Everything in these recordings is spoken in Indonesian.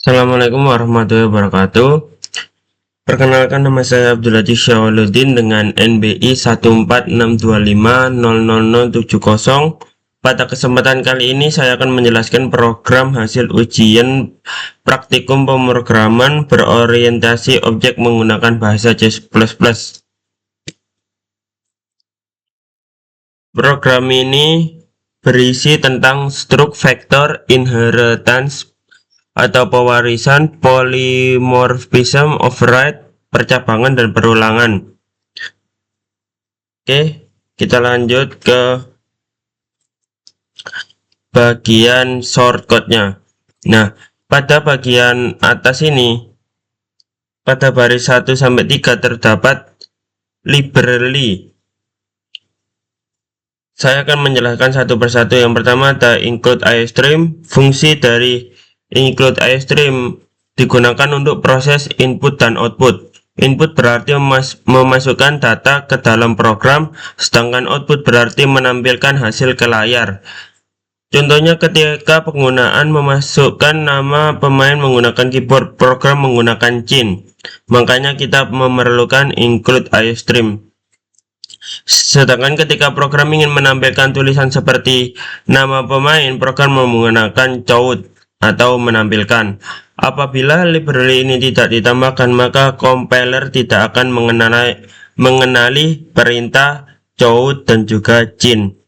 Assalamualaikum warahmatullahi wabarakatuh. Perkenalkan, nama saya Abdul Aziz Syawaludin dengan NBI 146250070. Pada kesempatan kali ini saya akan menjelaskan program hasil ujian praktikum pemrograman berorientasi objek menggunakan bahasa C++. Program ini berisi tentang struk vektor, inheritance atau pewarisan, polymorphism, override, percabangan, dan perulangan. Oke, kita lanjut ke bagian shortcode-nya. Nah, pada bagian atas ini, pada baris 1 sampai 3 terdapat library. Saya akan menjelaskan satu persatu. Yang pertama ada include iostream. Fungsi dari include iostream digunakan untuk proses input dan output. Input berarti memasukkan data ke dalam program, sedangkan output berarti menampilkan hasil ke layar. Contohnya ketika penggunaan memasukkan nama pemain menggunakan keyboard, program menggunakan cin. Makanya kita memerlukan include iostream. Sedangkan ketika program ingin menampilkan tulisan seperti nama pemain, program menggunakan count atau menampilkan. Apabila library ini tidak ditambahkan, maka compiler tidak akan mengenali perintah count dan juga cin,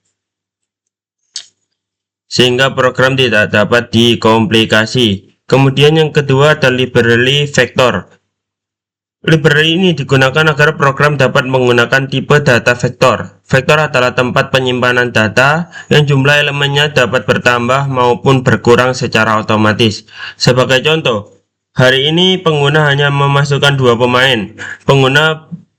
sehingga program tidak dapat dikomplikasi. Kemudian yang kedua ada library vector. Library ini digunakan agar program dapat menggunakan tipe data vektor. Vektor adalah tempat penyimpanan data yang jumlah elemennya dapat bertambah maupun berkurang secara otomatis. Sebagai contoh, hari ini pengguna hanya memasukkan 2 pemain.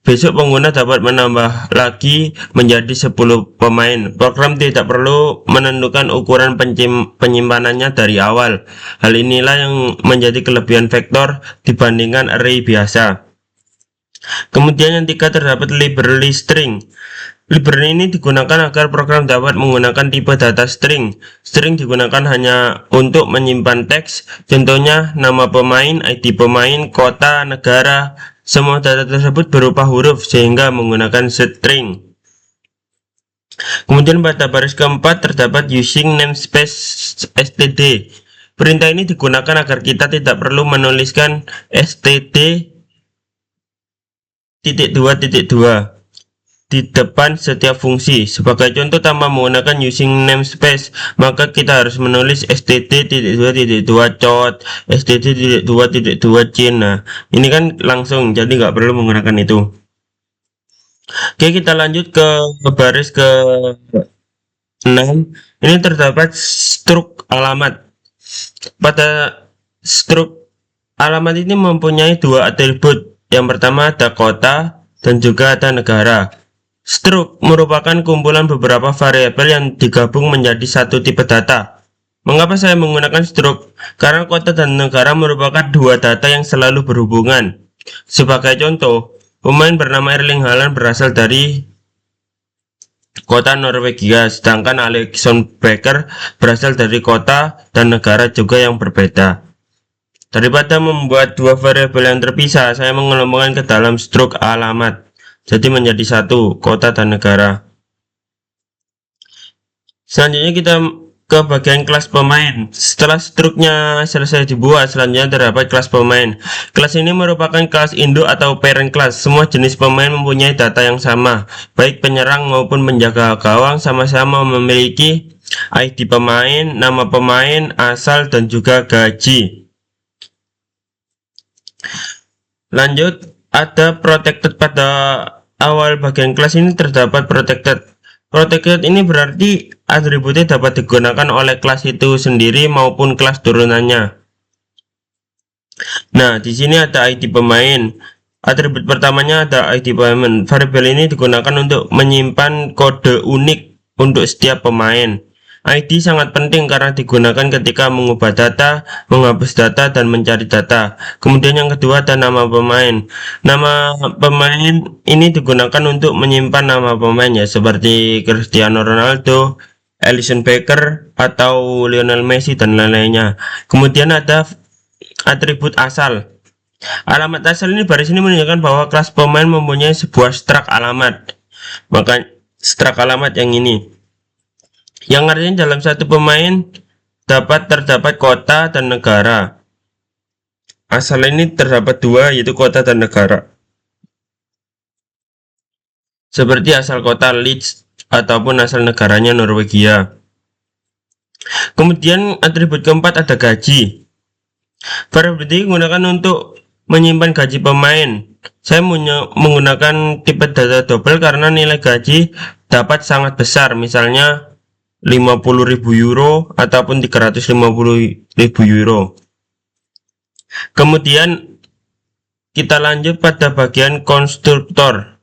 Besok pengguna dapat menambah lagi menjadi 10 pemain. Program tidak perlu menentukan ukuran penyimpanannya dari awal. Hal inilah yang menjadi kelebihan vektor dibandingkan array biasa. Kemudian yang tiga terdapat library string. Library ini digunakan agar program dapat menggunakan tipe data string. String digunakan hanya untuk menyimpan teks, contohnya nama pemain, ID pemain, kota, negara. Semua data tersebut berupa huruf sehingga menggunakan string. Kemudian pada baris keempat terdapat using namespace std. Perintah ini digunakan agar kita tidak perlu menuliskan std .2.2 di depan setiap fungsi. Sebagai contoh, tanpa menggunakan using namespace, maka kita harus menulis std.2.2 count, std.2.2 cin. Nah, ini kan langsung, jadi nggak perlu menggunakan itu. Oke, kita lanjut ke baris ke 6. Ini terdapat struk alamat. Pada struk alamat ini mempunyai 2 atribut. Yang pertama ada kota dan juga ada negara. Struk merupakan kumpulan beberapa variabel yang digabung menjadi satu tipe data. Mengapa saya menggunakan struk? Karena kota dan negara merupakan 2 data yang selalu berhubungan. Sebagai contoh, pemain bernama Erling Haaland berasal dari kota Norwegia, sedangkan Alisson Becker berasal dari kota dan negara juga yang berbeda. Daripada membuat 2 variabel yang terpisah, saya mengelompokkan ke dalam struk alamat, jadi menjadi satu, kota dan negara. Selanjutnya kita ke bagian kelas pemain. Setelah struknya selesai dibuat, selanjutnya terdapat kelas pemain. Kelas ini merupakan kelas induk atau parent class. Semua jenis pemain mempunyai data yang sama, baik penyerang maupun penjaga gawang sama-sama memiliki ID pemain, nama pemain, asal, dan juga gaji. Lanjut, ada protected. Pada awal bagian kelas ini terdapat protected. Protected ini berarti atributnya dapat digunakan oleh kelas itu sendiri maupun kelas turunannya. Nah, di sini ada ID pemain. Atribut pertamanya ada ID pemain. Variabel ini digunakan untuk menyimpan kode unik untuk setiap pemain. ID sangat penting karena digunakan ketika mengubah data, menghapus data, dan mencari data. Kemudian yang kedua ada nama pemain. Nama pemain ini digunakan untuk menyimpan nama pemain, ya, seperti Cristiano Ronaldo, Alisson Becker, atau Lionel Messi, dan lain-lainnya. Kemudian ada atribut asal. Alamat asal ini baris ini menunjukkan bahwa kelas pemain mempunyai sebuah struct alamat. Maka struct alamat yang ini, yang artinya dalam satu pemain dapat terdapat kota dan negara. Asal ini terdapat dua, yaitu kota dan negara. Seperti asal kota Leeds ataupun asal negaranya Norwegia. Kemudian atribut keempat ada gaji. Variabel ini digunakan untuk menyimpan gaji pemain. Saya menggunakan tipe data double karena nilai gaji dapat sangat besar, misalnya 50.000 euro ataupun 350.000 euro. Kemudian kita lanjut pada bagian konstruktor.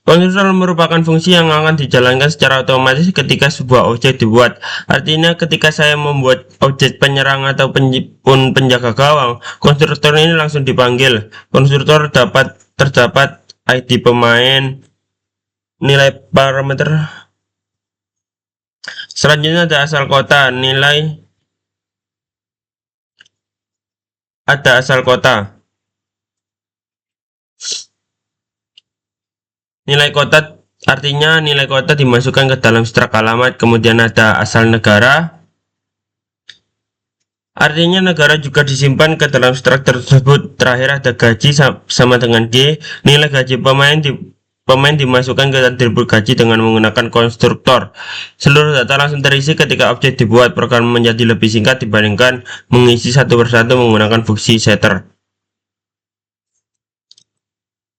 Konstruktor merupakan fungsi yang akan dijalankan secara otomatis ketika sebuah objek dibuat. Artinya ketika saya membuat objek penyerang atau penjaga gawang, konstruktor ini langsung dipanggil. Konstruktor terdapat ID pemain, nilai parameter. Selanjutnya ada asal kota, ada asal kota. Nilai kota artinya nilai kota dimasukkan ke dalam struct alamat. Kemudian ada asal negara, artinya negara juga disimpan ke dalam struct tersebut. Terakhir ada gaji sama dengan G. Nilai gaji pemain dimasukkan ke atribut gaji dengan menggunakan konstruktor. Seluruh data langsung terisi ketika objek dibuat. Program menjadi lebih singkat dibandingkan mengisi satu persatu menggunakan fungsi setter.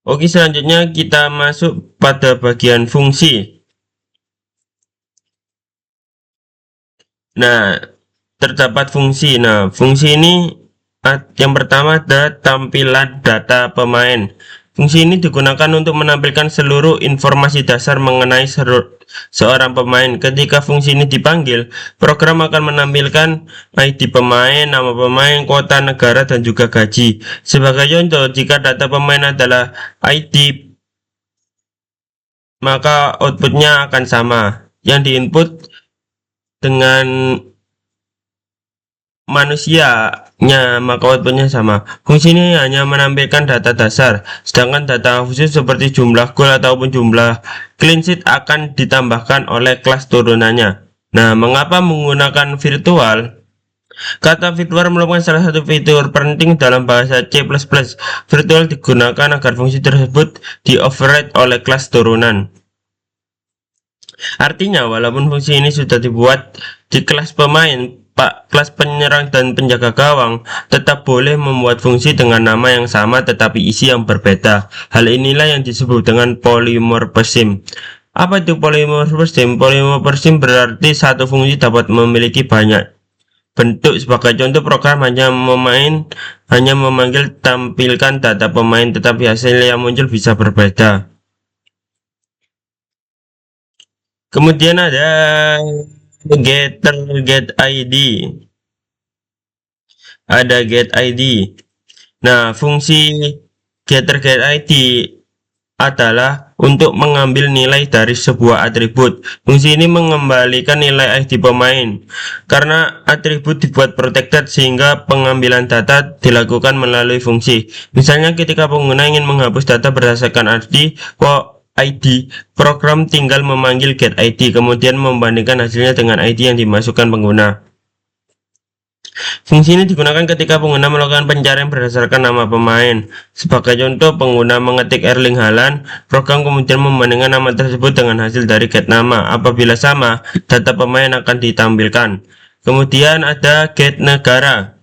Oke, selanjutnya kita masuk pada bagian fungsi. Nah, terdapat fungsi. Nah, fungsi ini yang pertama ada tampilan data pemain. Fungsi ini digunakan untuk menampilkan seluruh informasi dasar mengenai seorang pemain. Ketika fungsi ini dipanggil, program akan menampilkan ID pemain, nama pemain, kota, negara, dan juga gaji. Sebagai contoh, jika data pemain adalah ID, maka outputnya akan sama. Yang diinput dengan manusianya, maka outputnya sama. Fungsi ini hanya menampilkan data dasar, sedangkan data khusus seperti jumlah gol ataupun jumlah clean sheet akan ditambahkan oleh kelas turunannya. Nah, mengapa menggunakan virtual? Kata virtual merupakan salah satu fitur penting dalam bahasa C++. Virtual digunakan agar fungsi tersebut di-override oleh kelas turunan. Artinya, walaupun fungsi ini sudah dibuat di kelas pemain, kelas penyerang dan penjaga gawang tetap boleh membuat fungsi dengan nama yang sama tetapi isi yang berbeda. Hal inilah yang disebut dengan polymorphism. Apa itu polymorphism? Polymorphism berarti satu fungsi dapat memiliki banyak bentuk. Sebagai contoh, program hanya memanggil tampilkan data pemain tetapi hasil yang muncul bisa berbeda. Kemudian ada get ID. Ada get ID. Nah, fungsi get ID adalah untuk mengambil nilai dari sebuah atribut. Fungsi ini mengembalikan nilai ID pemain. Karena atribut dibuat protected sehingga pengambilan data dilakukan melalui fungsi. Misalnya ketika pengguna ingin menghapus data berdasarkan ID, program tinggal memanggil get ID, kemudian membandingkan hasilnya dengan ID yang dimasukkan pengguna. Fungsi ini digunakan ketika pengguna melakukan pencarian berdasarkan nama pemain. Sebagai contoh, pengguna mengetik Erling Haaland, program kemudian membandingkan nama tersebut dengan hasil dari get nama. Apabila sama, data pemain akan ditampilkan. Kemudian ada get negara.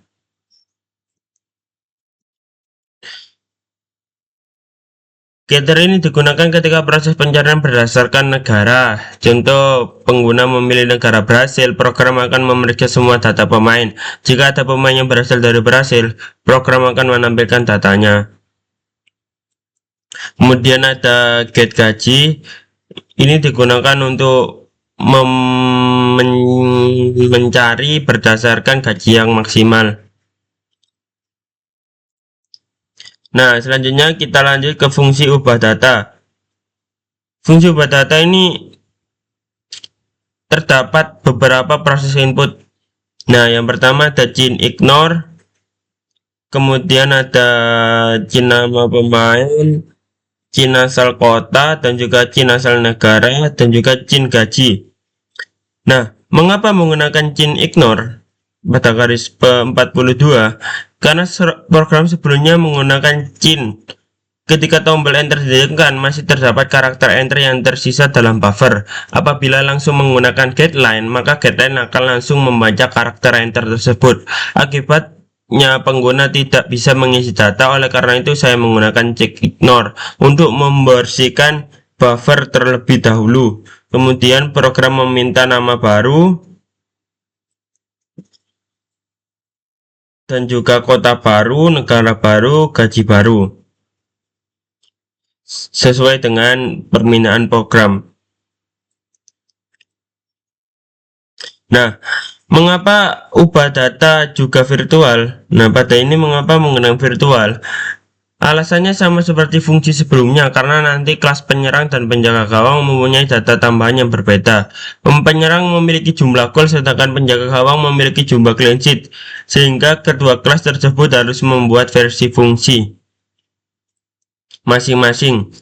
Getter ini digunakan ketika proses pencarian berdasarkan negara. Contoh, pengguna memilih negara Brasil, program akan memeriksa semua data pemain. Jika ada pemain yang berasal dari Brasil, program akan menampilkan datanya. Kemudian ada get gaji. Ini digunakan untuk mencari berdasarkan gaji yang maksimal. Nah, selanjutnya kita lanjut ke fungsi ubah data. Fungsi ubah data ini terdapat beberapa proses input. Nah, yang pertama ada cin ignore, kemudian ada cin nama pemain, cin asal kota, dan juga cin asal negara, dan juga cin gaji. Nah, mengapa menggunakan cin ignore pada garis 42? Karena program sebelumnya menggunakan cin. Ketika tombol enter ditekan, masih terdapat karakter enter yang tersisa dalam buffer. Apabila langsung menggunakan getLine, maka getLine akan langsung membaca karakter enter tersebut. Akibatnya pengguna tidak bisa mengisi data, oleh karena itu saya menggunakan check ignore untuk membersihkan buffer terlebih dahulu. Kemudian program meminta nama baru dan juga kota baru, negara baru, gaji baru, sesuai dengan permintaan program. Nah, mengapa ubah data juga virtual? Nah, pada ini mengapa menggunakan virtual? Alasannya sama seperti fungsi sebelumnya, karena nanti kelas penyerang dan penjaga gawang mempunyai data tambahan yang berbeda. Penyerang memiliki jumlah gol, sedangkan penjaga gawang memiliki jumlah clean sheet, sehingga kedua kelas tersebut harus membuat versi fungsi masing-masing.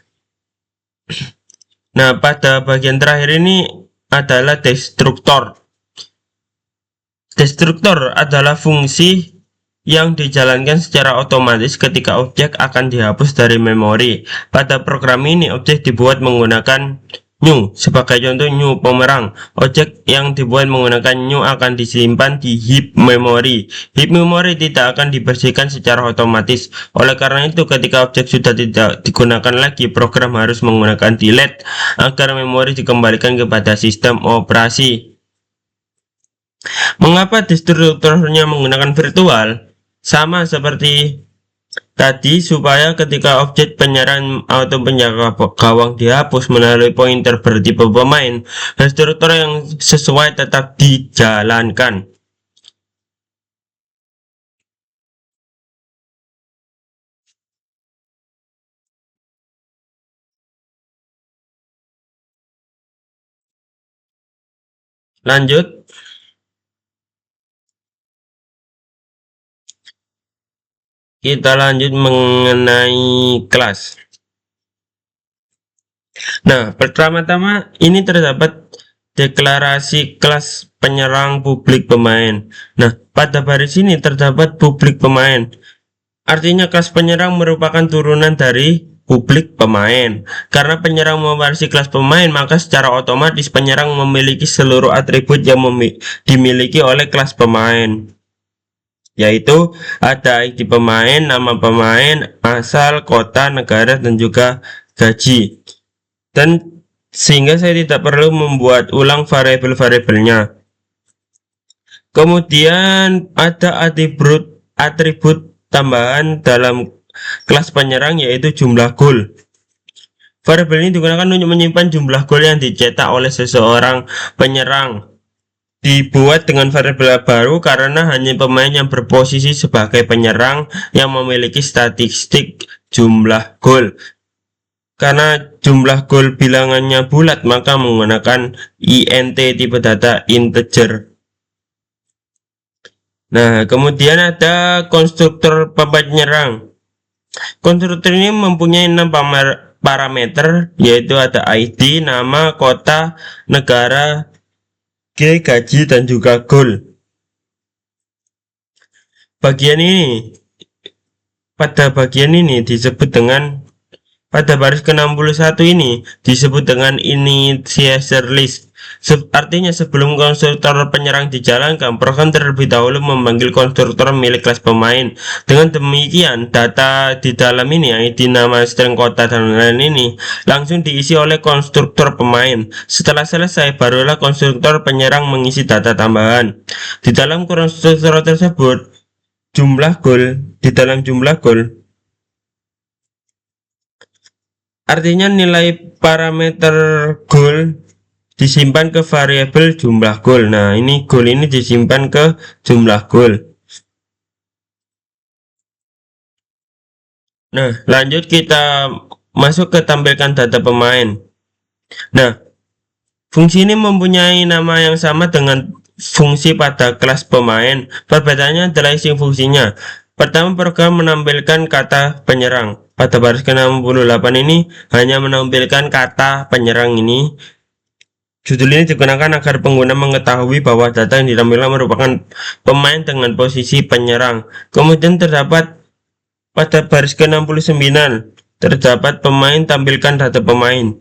Nah, pada bagian terakhir ini adalah destruktor. Destruktor adalah fungsi yang dijalankan secara otomatis ketika objek akan dihapus dari memori. Pada program ini, objek dibuat menggunakan new. Sebagai contoh, new pemerang. Objek yang dibuat menggunakan new akan disimpan di heap memory. Heap memory tidak akan dibersihkan secara otomatis. Oleh karena itu, ketika objek sudah tidak digunakan lagi, program harus menggunakan delete agar memori dikembalikan kepada sistem operasi. Mengapa destruktornya menggunakan virtual? Sama seperti tadi, supaya ketika objek penyerang atau penjaga gawang dihapus melalui pointer bertipe pemain, destruktor yang sesuai tetap dijalankan. Lanjut, kita lanjut mengenai kelas. Nah, pertama-tama ini terdapat deklarasi kelas penyerang publik pemain. Nah, pada baris ini terdapat publik pemain. Artinya kelas penyerang merupakan turunan dari publik pemain. Karena penyerang mewarisi kelas pemain, maka secara otomatis penyerang memiliki seluruh atribut yang dimiliki oleh kelas pemain, yaitu ada ID pemain, nama pemain, asal, kota, negara, dan juga gaji. Dan sehingga saya tidak perlu membuat ulang variabel-variabelnya. Kemudian ada atribut tambahan dalam kelas penyerang, yaitu jumlah gol. Variabel ini digunakan untuk menyimpan jumlah gol yang dicetak oleh seseorang penyerang. Dibuat dengan variabel baru karena hanya pemain yang berposisi sebagai penyerang yang memiliki statistik jumlah gol. Karena jumlah gol bilangannya bulat, maka menggunakan int tipe data integer. Nah, kemudian ada konstruktor penyerang. Konstruktor ini mempunyai 6 parameter, yaitu ada ID, nama, kota, negara, gaji, dan juga gol. Pada bagian ini disebut dengan, pada baris ke-61 ini disebut dengan initializer list. Artinya sebelum konstruktor penyerang dijalankan, program terlebih dahulu memanggil konstruktor milik kelas pemain. Dengan demikian, data di dalam ini, ID, nama, string, kota, dan lain-lain ini langsung diisi oleh konstruktor pemain. Setelah selesai, barulah konstruktor penyerang mengisi data tambahan. Di dalam konstruktor tersebut, di dalam jumlah gol, artinya nilai parameter gol disimpan ke variabel jumlah gol. Nah, ini gol ini disimpan ke jumlah gol. Nah, lanjut kita masuk ke tampilkan data pemain. Nah, fungsi ini mempunyai nama yang sama dengan fungsi pada kelas pemain. Perbedaannya adalah isi fungsinya. Pertama, program menampilkan kata penyerang. Pada baris ke-68 ini hanya menampilkan kata penyerang ini. Judul ini digunakan agar pengguna mengetahui bahwa data yang ditampilkan merupakan pemain dengan posisi penyerang. Kemudian terdapat pada baris ke-69 terdapat pemain, tampilkan data pemain.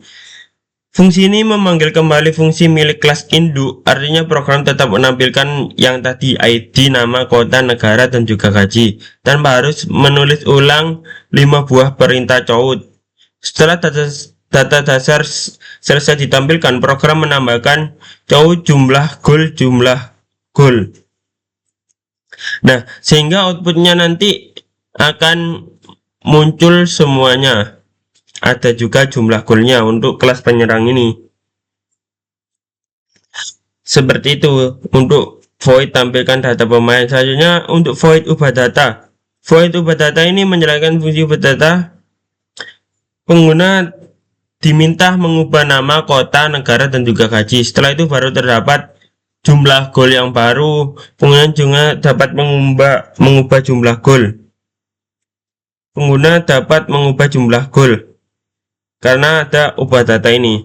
Fungsi ini memanggil kembali fungsi milik kelas induk, artinya program tetap menampilkan yang tadi, ID, nama, kota, negara, dan juga gaji, tanpa harus menulis ulang 5 buah perintah COUT. Setelah data dasar selesai ditampilkan, program menambahkan COUT jumlah gol. Nah, sehingga outputnya nanti akan muncul semuanya. Ada juga jumlah golnya untuk kelas penyerang ini. Seperti itu untuk void tampilkan data pemain. Selanjutnya untuk void ubah data. Void ubah data ini menjelaskan fungsi ubah data. Pengguna diminta mengubah nama, kota, negara, dan juga gaji. Setelah itu baru terdapat jumlah gol yang baru. Pengguna juga dapat mengubah jumlah gol. Pengguna dapat mengubah jumlah gol karena ada ubah data ini.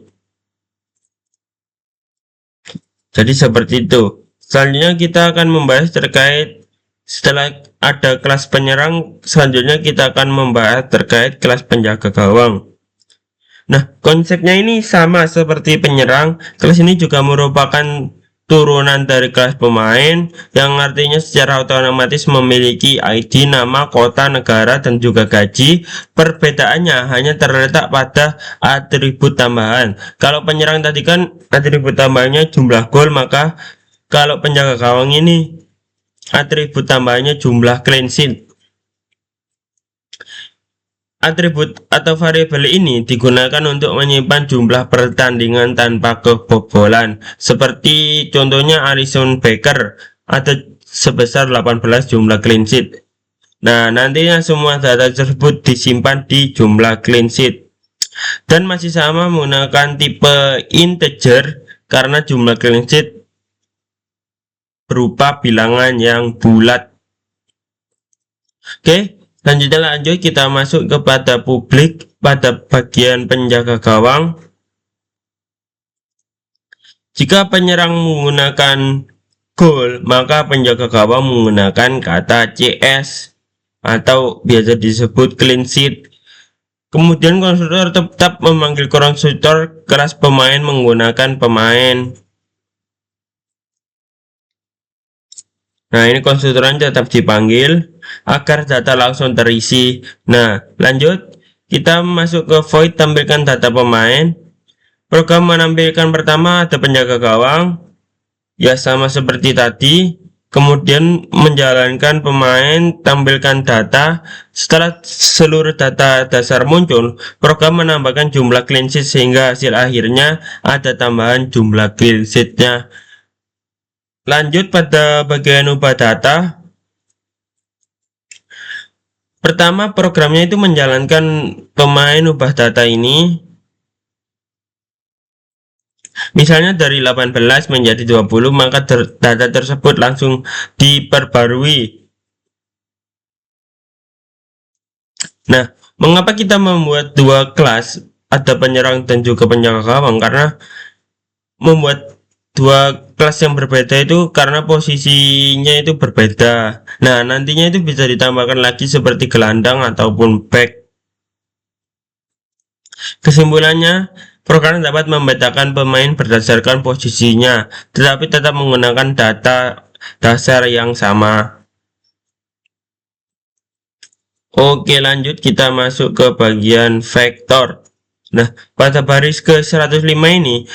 Jadi seperti itu. Selanjutnya kita akan membahas terkait, setelah ada kelas penyerang, selanjutnya kita akan membahas terkait kelas penjaga gawang. Nah, konsepnya ini sama seperti penyerang. Kelas ini juga merupakan turunan dari kelas pemain, yang artinya secara otomatis memiliki ID, nama, kota, negara, dan juga gaji. Perbedaannya hanya terletak pada atribut tambahan. Kalau penyerang tadi kan atribut tambahannya jumlah gol, maka kalau penjaga gawang ini atribut tambahannya jumlah clean sheet. Atribut atau variabel ini digunakan untuk menyimpan jumlah pertandingan tanpa kebobolan. Seperti contohnya Alisson Becker ada sebesar 18 jumlah clean sheet. Nah, nantinya semua data tersebut disimpan di jumlah clean sheet. Dan masih sama menggunakan tipe integer karena jumlah clean sheet berupa bilangan yang bulat. Oke. Lanjut kita masuk kepada publik pada bagian penjaga gawang. Jika penyerang menggunakan gol, maka penjaga gawang menggunakan kata CS atau biasa disebut clean sheet. Kemudian konstruktor tetap memanggil konstruktor kelas pemain menggunakan pemain. Nah, ini konstruktornya tetap dipanggil agar data langsung terisi. Nah, lanjut kita masuk ke void tampilkan data pemain. Program menampilkan pertama ada penjaga gawang, ya sama seperti tadi. Kemudian menjalankan pemain, tampilkan data. Setelah seluruh data dasar muncul, program menambahkan jumlah clean sheet sehingga hasil akhirnya ada tambahan jumlah clean sheetnya. Lanjut pada bagian ubah data. Pertama, programnya itu menjalankan pemain ubah data ini. Misalnya dari 18 menjadi 20, maka data tersebut langsung diperbarui. Nah, mengapa kita membuat dua kelas, ada penyerang dan juga penjaga gawang? Karena membuat dua kelas yang berbeda itu karena posisinya itu berbeda. Nah, nantinya itu bisa ditambahkan lagi seperti gelandang ataupun back. Kesimpulannya, program dapat membedakan pemain berdasarkan posisinya, tetapi tetap menggunakan data dasar yang sama. Oke, lanjut kita masuk ke bagian vektor. Nah, pada baris ke-105 ini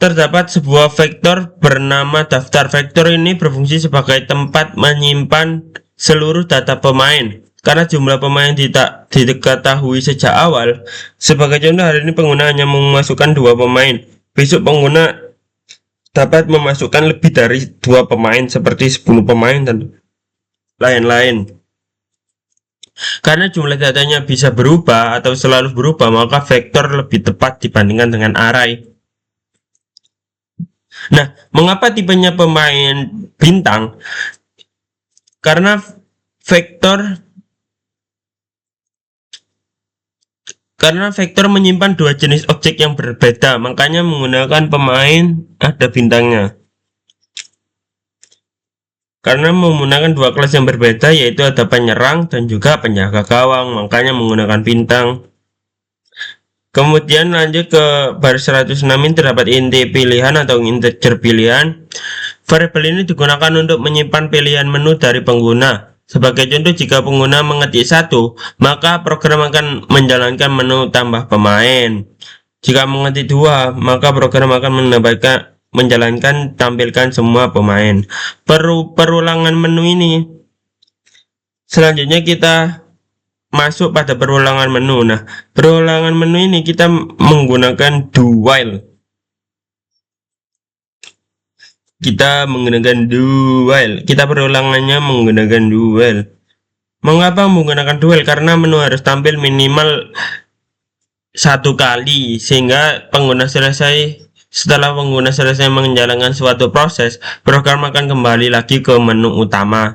terdapat sebuah vektor bernama daftar. Vektor ini berfungsi sebagai tempat menyimpan seluruh data pemain. Karena jumlah pemain tidak diketahui sejak awal. Sebagai contoh, hari ini pengguna hanya memasukkan 2 pemain. Besok pengguna dapat memasukkan lebih dari 2 pemain seperti 10 pemain dan lain-lain. Karena jumlah datanya bisa berubah atau selalu berubah, maka vektor lebih tepat dibandingkan dengan array. Nah, mengapa tipenya pemain bintang? Karena vektor menyimpan dua jenis objek yang berbeda, makanya menggunakan pemain ada bintangnya. Karena menggunakan dua kelas yang berbeda, yaitu ada penyerang dan juga penjaga gawang, makanya menggunakan bintang. Kemudian lanjut ke baris 106 ini terdapat inti pilihan atau integer pilihan. Variabel ini digunakan untuk menyimpan pilihan menu dari pengguna. Sebagai contoh, jika pengguna mengetik 1, maka program akan menjalankan menu tambah pemain. Jika mengetik 2, maka program akan menjalankan tampilkan semua pemain. Perulangan menu ini. Selanjutnya kita masuk pada perulangan menu. Nah, perulangan menu ini kita menggunakan do while. Kita perulangannya menggunakan do while. Mengapa menggunakan do while? Karena menu harus tampil minimal satu kali, sehingga setelah pengguna selesai menjalankan suatu proses, program akan kembali lagi ke menu utama.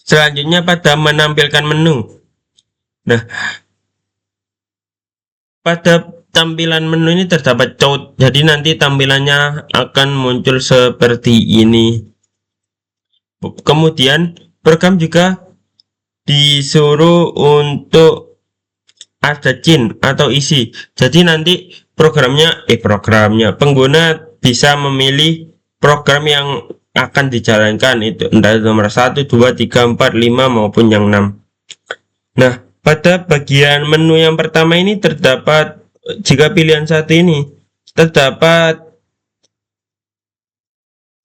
Selanjutnya pada menampilkan menu. Nah, pada tampilan menu ini terdapat chart, jadi nanti tampilannya akan muncul seperti ini. Kemudian program juga disuruh untuk ada cin atau isi, jadi nanti pengguna bisa memilih program yang akan dijalankan, itu entah nomor 1, 2, 3, 4, 5 maupun yang 6. Nah, pada bagian menu yang pertama ini terdapat, jika pilihan satu ini terdapat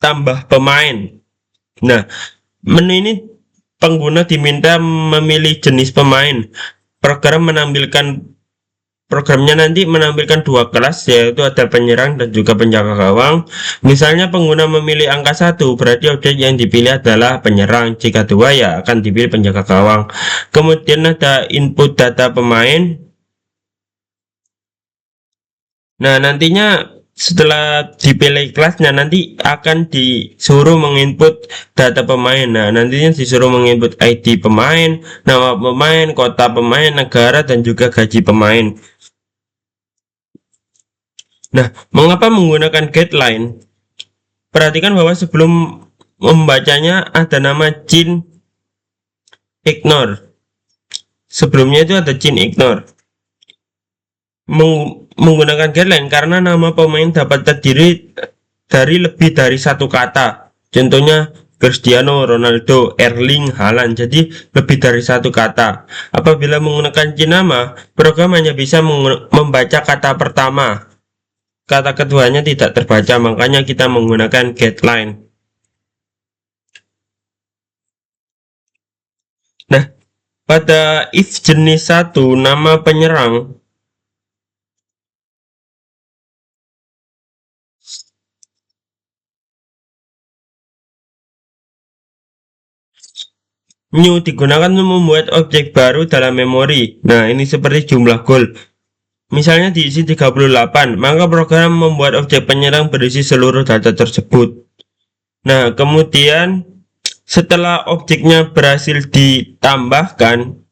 tambah pemain. Nah, menu ini pengguna diminta memilih jenis pemain. Programnya nanti menampilkan dua kelas, yaitu ada penyerang dan juga penjaga gawang. Misalnya pengguna memilih angka 1, berarti objek yang dipilih adalah penyerang. Jika 2, ya akan dipilih penjaga gawang. Kemudian ada input data pemain. Nah, nantinya setelah dipilih kelasnya, nanti akan disuruh menginput data pemain. Nah, nantinya disuruh menginput ID pemain, nama pemain, kota pemain, negara, dan juga gaji pemain. Nah, mengapa menggunakan getLine? Perhatikan bahwa sebelum membacanya ada nama cin ignore. Sebelumnya itu ada cin ignore. Menggunakan getLine karena nama pemain dapat terdiri dari lebih dari satu kata. Contohnya Cristiano Ronaldo, Erling Haaland, jadi lebih dari satu kata. Apabila menggunakan cin nama, program hanya bisa membaca kata pertama. Kata keduanya tidak terbaca, makanya kita menggunakan getLine. Nah, pada if jenis 1 nama penyerang, new digunakan untuk membuat objek baru dalam memori. Nah, ini seperti jumlah gol. Misalnya diisi 38, maka program membuat objek penyerang berisi seluruh data tersebut. Nah, kemudian setelah objeknya berhasil ditambahkan,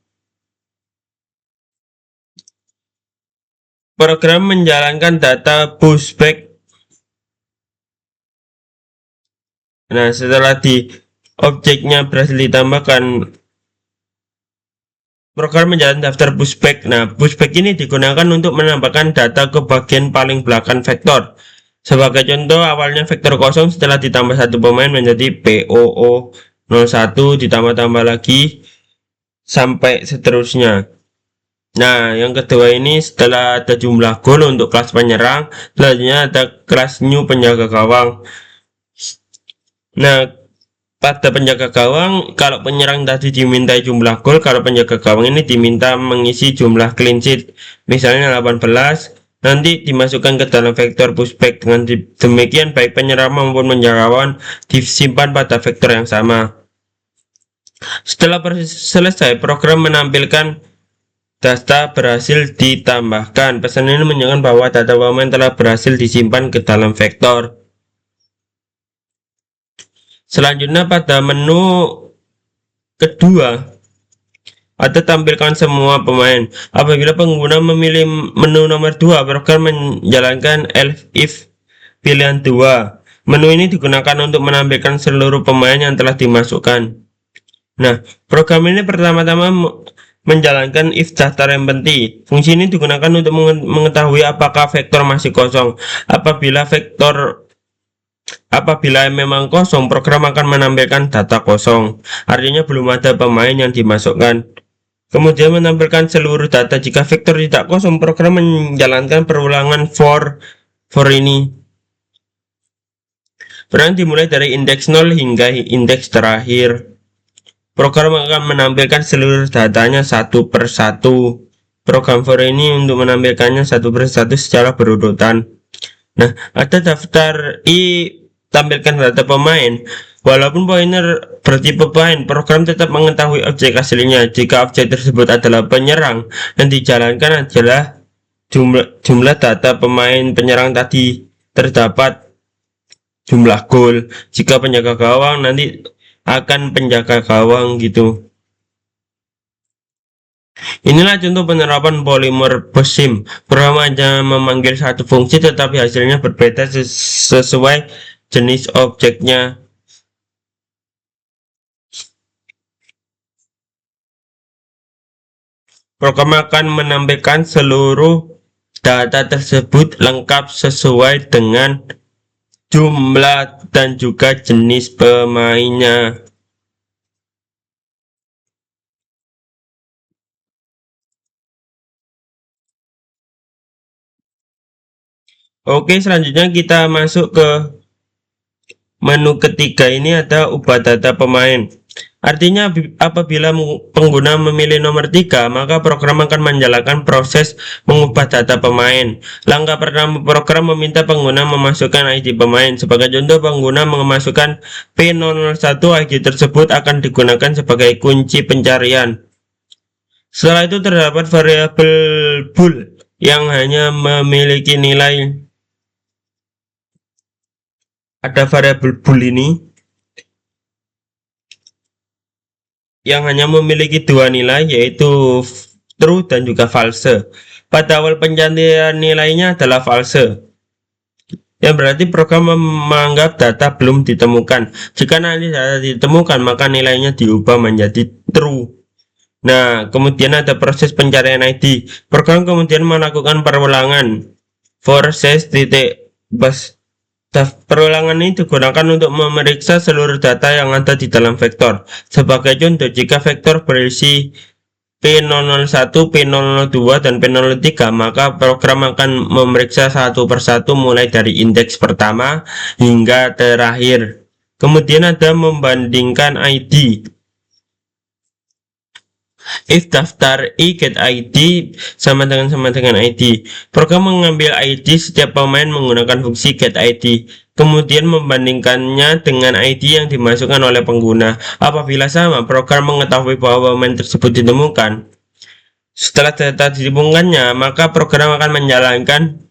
program menjalankan data pushback. Nah, setelah objeknya berhasil ditambahkan, program menjalankan daftar pushback. Nah, pushback ini digunakan untuk menambahkan data ke bagian paling belakang vektor. Sebagai contoh, awalnya vektor kosong, setelah ditambah satu pemain menjadi POO01, ditambah-tambah lagi sampai seterusnya. Nah, yang kedua ini setelah ada jumlah gol untuk kelas penyerang, selanjutnya ada kelas new penjaga gawang. Nah, pada penjaga gawang, kalau penyerang tadi dimintai jumlah gol, kalau penjaga gawang ini diminta mengisi jumlah clean sheet, misalnya 18, nanti dimasukkan ke dalam vektor pushback. Dengan demikian, baik penyerang maupun penjaga gawang disimpan pada vektor yang sama. Setelah selesai, program menampilkan data berhasil ditambahkan. Pesan ini menunjukkan bahwa data pemain telah berhasil disimpan ke dalam vektor. Selanjutnya pada menu kedua, ada tampilkan semua pemain. Apabila pengguna memilih menu nomor 2, program menjalankan else if pilihan 2. Menu ini digunakan untuk menampilkan seluruh pemain yang telah dimasukkan. Nah, program ini pertama-tama menjalankan if daftar empty. Fungsi ini digunakan untuk mengetahui apakah vektor masih kosong. Apabila memang kosong, program akan menampilkan data kosong. Artinya belum ada pemain yang dimasukkan. Kemudian menampilkan seluruh data. Jika vektor tidak kosong, program menjalankan perulangan for ini. Perulangan dimulai dari indeks 0 hingga indeks terakhir. Program akan menampilkan seluruh datanya satu per satu. Program for ini untuk menampilkannya satu per satu secara berurutan. Nah, ada daftar i tampilkan data pemain. Walaupun pointer bertipe bind, program tetap mengetahui objek aslinya. Jika objek tersebut adalah penyerang, yang dijalankan adalah jumlah data pemain penyerang tadi, terdapat jumlah gol. Jika penjaga gawang, nanti akan penjaga gawang gitu. Inilah contoh penerapan polymorphism. Program hanya memanggil satu fungsi tetapi hasilnya berbeda sesuai jenis objeknya. Program akan menampilkan seluruh data tersebut lengkap sesuai dengan jumlah dan juga jenis pemainnya. Oke, selanjutnya kita masuk ke menu ketiga. Ini ada ubah data pemain. Artinya apabila pengguna memilih nomor 3, maka program akan menjalankan proses mengubah data pemain. Langkah pertama, program meminta pengguna memasukkan ID pemain. Sebagai contoh, pengguna memasukkan P001, ID tersebut akan digunakan sebagai kunci pencarian. Setelah itu terdapat variabel bool yang hanya memiliki nilai. Ada variabel bool ini yang hanya memiliki dua nilai, yaitu true dan juga false. Pada awal pencarian nilainya adalah false, yang berarti program menganggap data belum ditemukan. Jika nanti data ditemukan, maka nilainya diubah menjadi true. Nah, kemudian ada proses pencarian ID. Program kemudian melakukan perulangan for size titik bus. Perulangan ini digunakan untuk memeriksa seluruh data yang ada di dalam vektor. Sebagai contoh, jika vektor berisi P001, P002, dan P03, maka program akan memeriksa satu persatu mulai dari indeks pertama hingga terakhir. Kemudian ada membandingkan ID. If daftar i get ID sama dengan ID. Program mengambil ID setiap pemain menggunakan fungsi get ID, kemudian membandingkannya dengan ID yang dimasukkan oleh pengguna. Apabila sama, program mengetahui bahwa pemain tersebut ditemukan. Setelah data ditemukannya, maka program akan menjalankan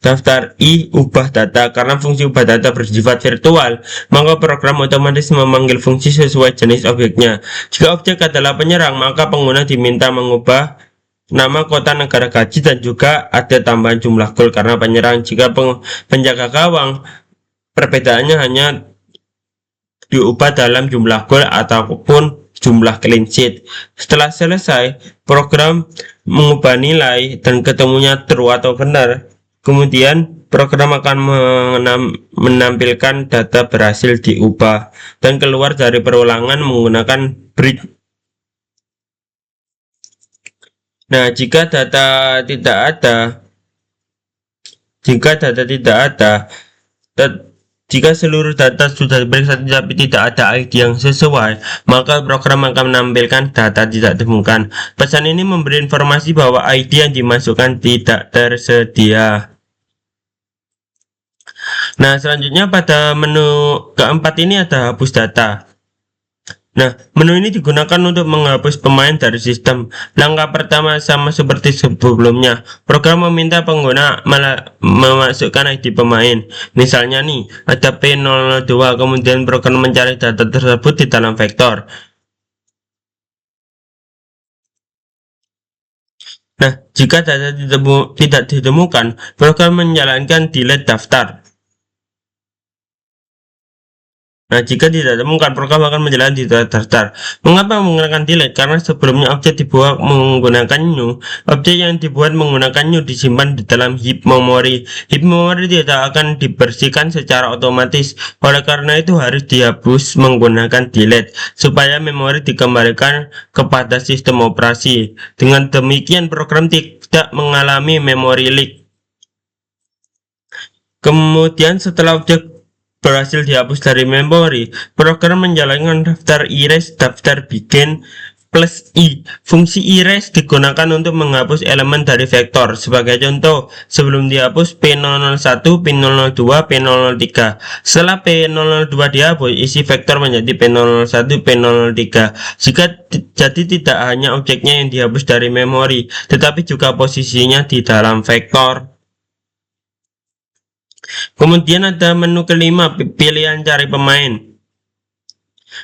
daftar i ubah data. Karena fungsi ubah data bersifat virtual, maka program otomatis memanggil fungsi sesuai jenis objeknya. Jika objek adalah penyerang, maka pengguna diminta mengubah nama kota negara gaji dan juga ada tambahan jumlah gol karena penyerang. Jika penjaga gawang, perbedaannya hanya diubah dalam jumlah gol ataupun jumlah clean sheet. Setelah selesai, program mengubah nilai dan ketemunya true atau benar. Kemudian program akan menampilkan data berhasil diubah dan keluar dari perulangan menggunakan break. Nah, jika data tidak ada, jika seluruh data sudah diperiksa tetapi tidak ada ID yang sesuai, maka program akan menampilkan data tidak ditemukan. Pesan ini memberi informasi bahwa ID yang dimasukkan tidak tersedia. Nah, selanjutnya pada menu keempat ini ada hapus data. Nah, menu ini digunakan untuk menghapus pemain dari sistem. Langkah pertama sama seperti sebelumnya. Program meminta pengguna memasukkan ID pemain. Misalnya nih, ada P002, kemudian program mencari data tersebut di dalam vektor. Nah, jika data tidak ditemukan, program menjalankan delete daftar. Nah, jika tidak ditemukan, program akan menjalankan delete daftar. Mengapa menggunakan delete? Karena sebelumnya objek dibuat menggunakan new. Objek yang dibuat menggunakan new disimpan di dalam heap memory. Heap memory tidak akan dibersihkan secara otomatis. Oleh karena itu harus dihapus menggunakan delete supaya memori dikembalikan kepada sistem operasi. Dengan demikian program tidak mengalami memory leak. Kemudian setelah objek berhasil dihapus dari memori, program menjalankan daftar erase daftar bikin plus i. Fungsi erase digunakan untuk menghapus elemen dari vektor. Sebagai contoh, sebelum dihapus P001, P002, P003. Setelah P002 dihapus, isi vektor menjadi P001, P003. Jadi tidak hanya objeknya yang dihapus dari memori, tetapi juga posisinya di dalam vektor. Kemudian ada menu kelima, pilihan cari pemain.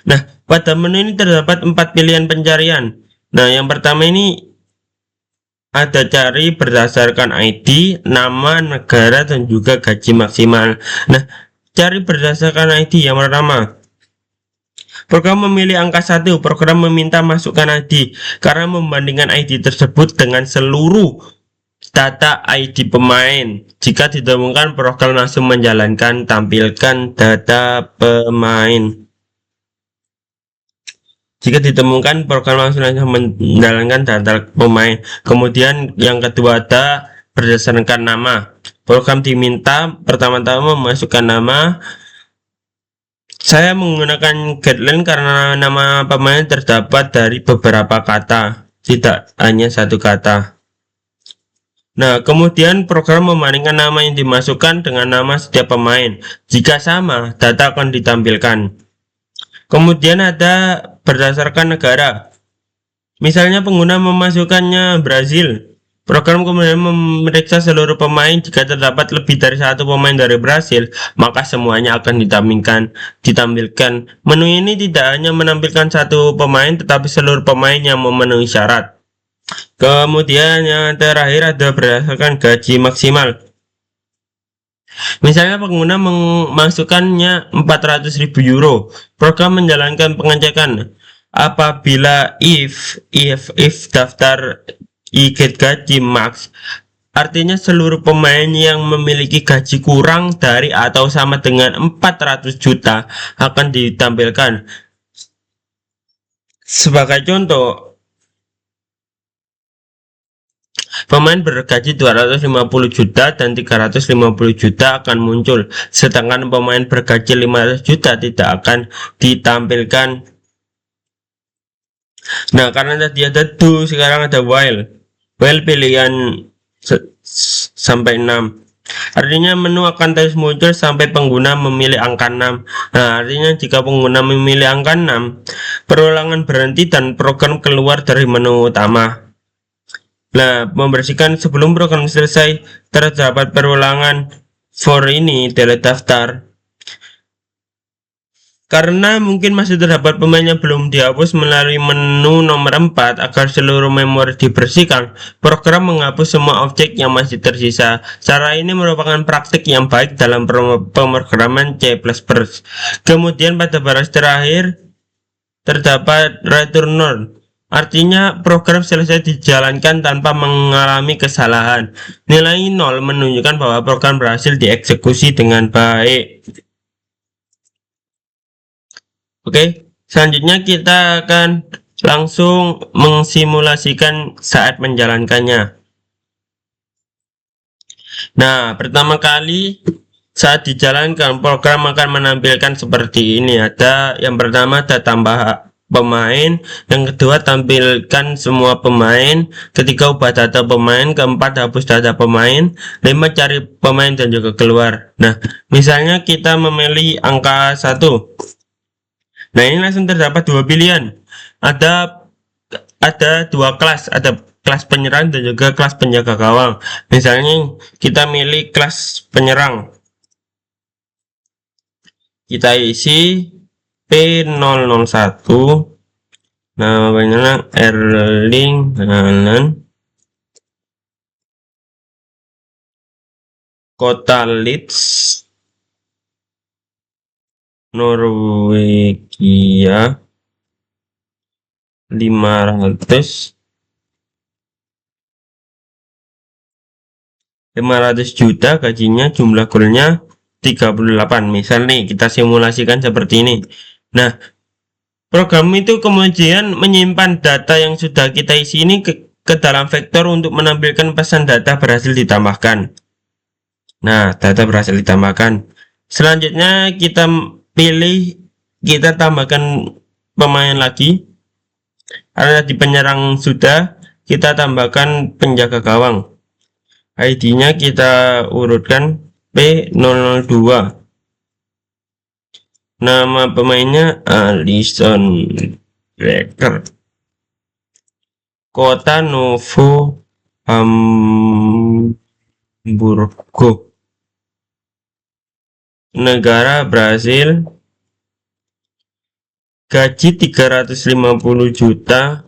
Nah, pada menu ini terdapat 4 pilihan pencarian. Nah, yang pertama ini ada cari berdasarkan ID, nama, negara, dan juga gaji maksimal. Nah, cari berdasarkan ID yang pertama. Program memilih angka 1, program meminta masukkan ID karena membandingkan ID tersebut dengan seluruh data ID pemain. Jika ditemukan, program langsung menjalankan tampilkan data pemain. Jika ditemukan, program langsung menjalankan data pemain. Kemudian yang kedua ada berdasarkan nama. Program diminta pertama-tama memasukkan nama. Saya menggunakan guideline karena nama pemain terdapat dari beberapa kata, tidak hanya satu kata. Nah, kemudian program membandingkan nama yang dimasukkan dengan nama setiap pemain. Jika sama, data akan ditampilkan. Kemudian ada berdasarkan negara. Misalnya pengguna memasukkannya Brazil. Program kemudian memeriksa seluruh pemain. Jika terdapat lebih dari satu pemain dari Brazil, maka semuanya akan ditampilkan. Menu ini tidak hanya menampilkan satu pemain, tetapi seluruh pemain yang memenuhi syarat. Kemudian yang terakhir ada berdasarkan gaji maksimal. Misalnya pengguna memasukkannya 400.000 euro. Program menjalankan pengecekan apabila if daftar get gaji max, artinya seluruh pemain yang memiliki gaji kurang dari atau sama dengan 400 juta akan ditampilkan. Sebagai contoh, pemain bergaji 250 juta dan 350 juta akan muncul, sedangkan pemain bergaji 500 juta tidak akan ditampilkan. Nah, karena tadi ada do, sekarang ada while. While pilihan sampai 6. Artinya menu akan terus muncul sampai pengguna memilih angka 6. Nah, artinya jika pengguna memilih angka 6, perulangan berhenti dan program keluar dari menu utama. Nah, membersihkan sebelum program selesai, terdapat perulangan for ini delete daftar. Karena mungkin masih terdapat pemain yang belum dihapus melalui menu nomor 4 agar seluruh memori dibersihkan, program menghapus semua objek yang masih tersisa. Cara ini merupakan praktik yang baik dalam pemrograman C++. Kemudian pada baris terakhir terdapat return none. Artinya program selesai dijalankan tanpa mengalami kesalahan. Nilai 0 menunjukkan bahwa program berhasil dieksekusi dengan baik. Oke, selanjutnya kita akan langsung mengsimulasikan saat menjalankannya. Nah, pertama kali saat dijalankan, program akan menampilkan seperti ini. Ada yang pertama ada tambah pemain, yang kedua tampilkan semua pemain, ketiga ubah data pemain, keempat hapus data pemain, 5 cari pemain dan juga keluar. Nah, misalnya kita memilih angka 1. Nah, ini langsung terdapat dua pilihan. Ada dua kelas, ada kelas penyerang dan juga kelas penjaga gawang. Misalnya kita milih kelas penyerang, kita isi P001, namanya Erling Haaland, kota Leeds, Norwegia, 500 juta gajinya, jumlah golnya 38. Misal nih kita simulasikan seperti ini. Nah, program itu kemudian menyimpan data yang sudah kita isi ini ke dalam vektor untuk menampilkan pesan data berhasil ditambahkan. Nah, data berhasil ditambahkan. Selanjutnya kita pilih, kita tambahkan pemain lagi. Karena di penyerang sudah, kita tambahkan penjaga gawang. ID-nya kita urutkan P002. Nama pemainnya Alisson Becker. Kota Novo Hamburgo. Negara Brasil. Gaji 350 juta.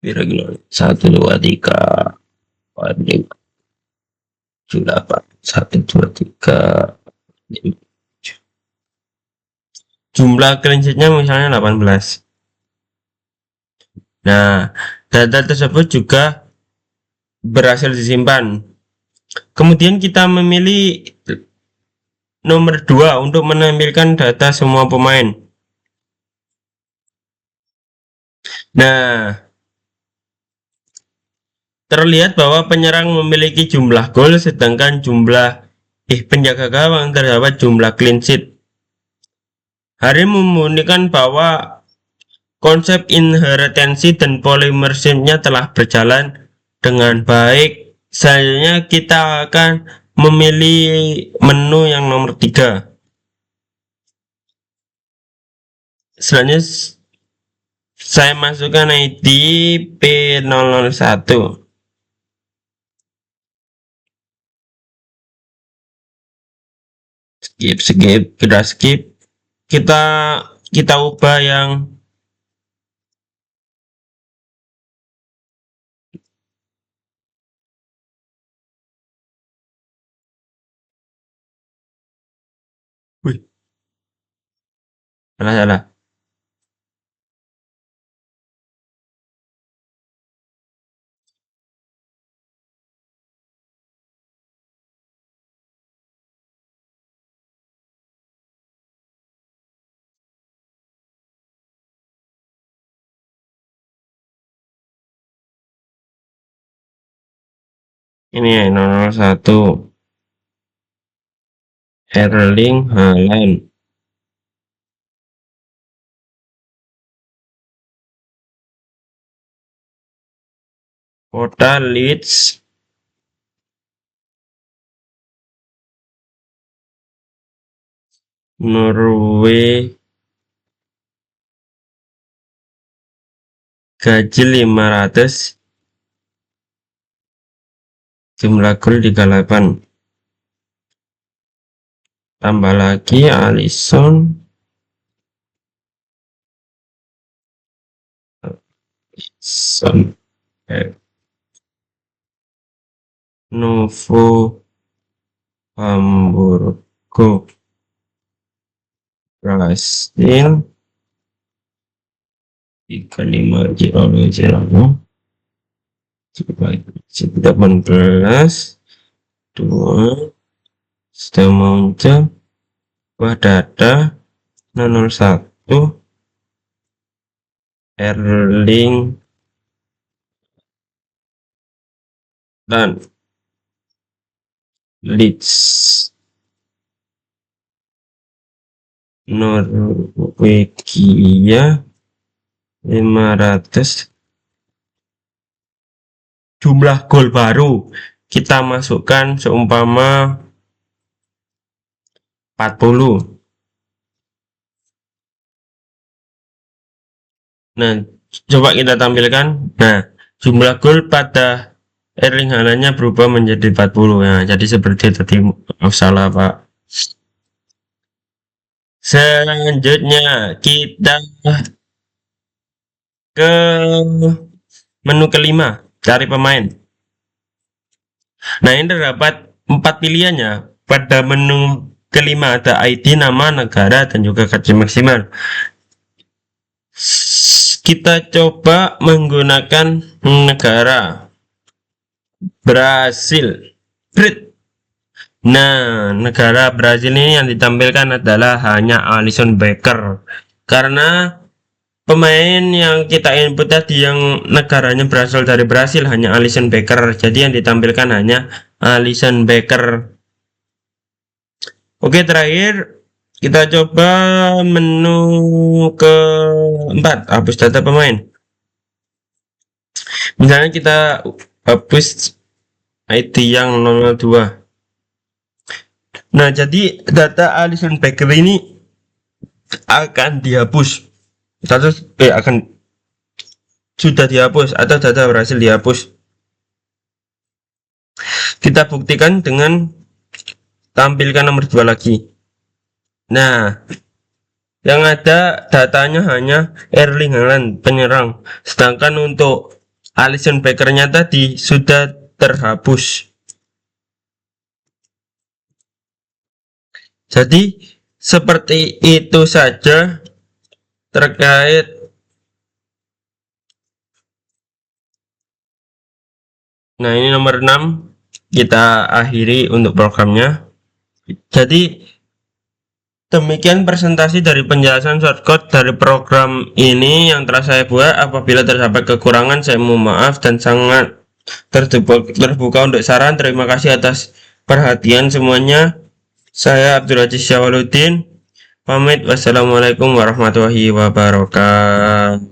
Kira-kira 1, 2, 3, 4, 5, 7, 8, 1, 2, 3, 5. Jumlah clean sheet-nya misalnya 18. Nah, data tersebut juga berhasil disimpan. Kemudian kita memilih nomor 2 untuk menampilkan data semua pemain. Nah, terlihat bahwa penyerang memiliki jumlah gol, sedangkan penjaga gawang terdapat jumlah clean sheet. Hari membuktikan bahwa konsep inherensi dan polymership-nya telah berjalan dengan baik. Selanjutnya kita akan memilih menu yang nomor 3. Selanjutnya saya masukkan ID P001. Skip, kita skip. Kita ubah yang salah. Ini 001 Erling Haaland. Kota Leeds, Norway. Gaji 500. Jumlah gol 38. Tambah lagi Alisson. Novo Hamburgo, Brasil. 35 18 2 sudah muncul buah data 001 Erling dan Leeds, Norwegia 500. Jumlah gol baru kita masukkan seumpama 40. Nah, coba kita tampilkan. Nah, jumlah gol pada Erling Haaland-nya berubah menjadi 40. Nah, jadi seperti tadi. Oh, salah, Pak. Selanjutnya kita ke menu kelima, cari pemain. Nah, ini terdapat 4 pilihannya. Pada menu kelima ada ID, nama, negara, dan juga gaji maksimal. Kita coba menggunakan negara Brasil. Nah, negara Brasil ini yang ditampilkan adalah hanya Alisson Becker. Karena pemain yang kita input tadi yang negaranya berasal dari Brasil hanya Alisson Becker. Jadi yang ditampilkan hanya Alisson Becker. Oke, terakhir kita coba menu keempat, hapus data pemain. Misalnya kita hapus ID yang 002. Nah, jadi data Alisson Becker ini akan dihapus atau akan sudah dihapus atau data berhasil dihapus. Kita buktikan dengan tampilkan nomor 2 lagi. Nah, yang ada datanya hanya Erling Haaland penyerang, sedangkan untuk Alisson Becker-nya tadi sudah terhapus. Jadi seperti itu saja terkait ini nomor 6 kita akhiri untuk programnya. Jadi demikian presentasi dari penjelasan shortcut dari program ini yang telah saya buat. Apabila terdapat kekurangan saya mohon maaf dan sangat terbuka untuk saran. Terima kasih atas perhatian semuanya. Saya Abdul Aziz Syawaludin pamit. Wassalamualaikum warahmatullahi wabarakatuh.